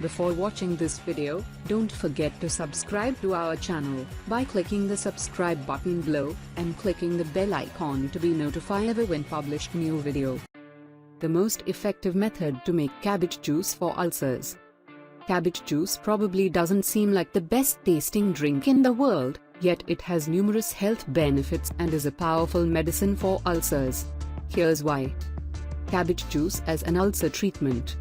Before watching this video, don't forget to subscribe to our channel by clicking the subscribe button below and clicking the bell icon to be notified when published new video. The most effective method to make cabbage juice for ulcers. Cabbage juice probably doesn't seem like the best tasting drink in the world, yet it has numerous health benefits and is a powerful medicine for ulcers. Here's why. Cabbage juice as an ulcer treatment.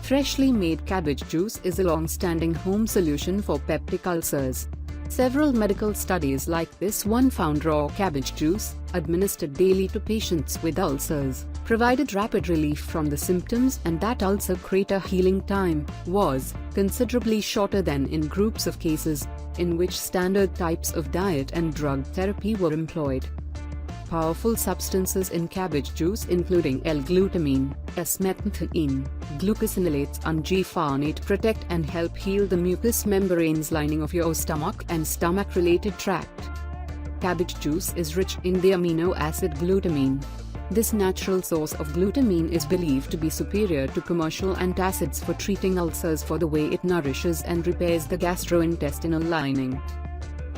Freshly made cabbage juice is a long-standing home solution for peptic ulcers. Several medical studies like this one found raw cabbage juice, administered daily to patients with ulcers, provided rapid relief from the symptoms, and that ulcer crater healing time was considerably shorter than in groups of cases in which standard types of diet and drug therapy were employed. Powerful substances in cabbage juice including L-glutamine, S-methylmethionine, glucosinolates and gefarnate protect and help heal the mucous membranes lining of your stomach and stomach-related tract. Cabbage juice is rich in the amino acid glutamine. This natural source of glutamine is believed to be superior to commercial antacids for treating ulcers for the way it nourishes and repairs the gastrointestinal lining.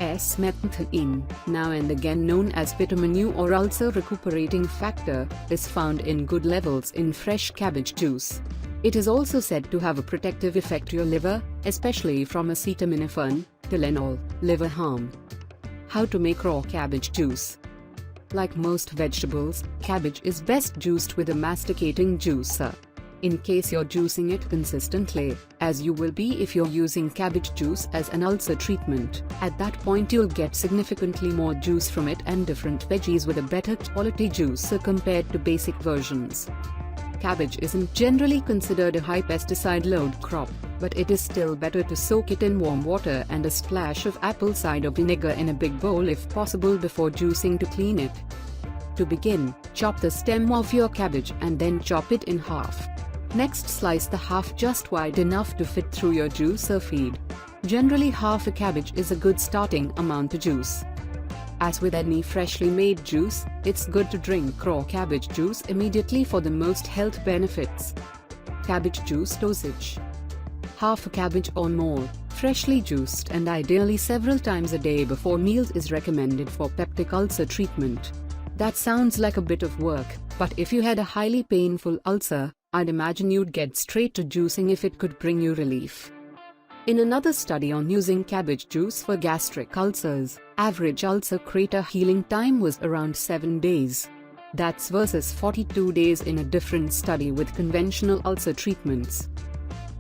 S-methylmethionine, now and again known as vitamin U or ulcer recuperating factor, is found in good levels in fresh cabbage juice. It is also said to have a protective effect on your liver, especially from acetaminophen, Tylenol, liver harm. How to make raw cabbage juice. Like most vegetables, cabbage is best juiced with a masticating juicer. In case you're juicing it consistently, as you will be if you're using cabbage juice as an ulcer treatment, at that point you'll get significantly more juice from it and different veggies with a better quality juicer compared to basic versions. Cabbage isn't generally considered a high pesticide load crop, but it is still better to soak it in warm water and a splash of apple cider vinegar in a big bowl if possible before juicing to clean it. To begin, chop the stem off your cabbage and then chop it in half. Next, slice the half just wide enough to fit through your juicer feed. Generally, half a cabbage is a good starting amount to juice. As with any freshly made juice, it's good to drink raw cabbage juice immediately for the most health benefits. Cabbage juice dosage. Half a cabbage or more, freshly juiced and ideally several times a day before meals is recommended for peptic ulcer treatment. That sounds like a bit of work, but if you had a highly painful ulcer, I'd imagine you'd get straight to juicing if it could bring you relief. In another study on using cabbage juice for gastric ulcers, average ulcer crater healing time was around 7 days. That's versus 42 days in a different study with conventional ulcer treatments.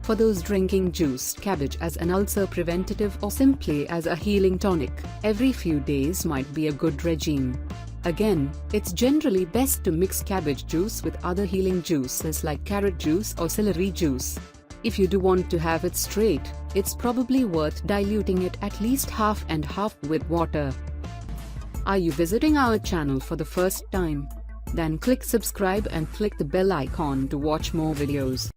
For those drinking juiced cabbage as an ulcer preventative or simply as a healing tonic, every few days might be a good regime. Again, it's generally best to mix cabbage juice with other healing juices like carrot juice or celery juice. If you do want to have it straight, it's probably worth diluting it at least half and half with water. Are you visiting our channel for the first time? Then click subscribe and click the bell icon to watch more videos.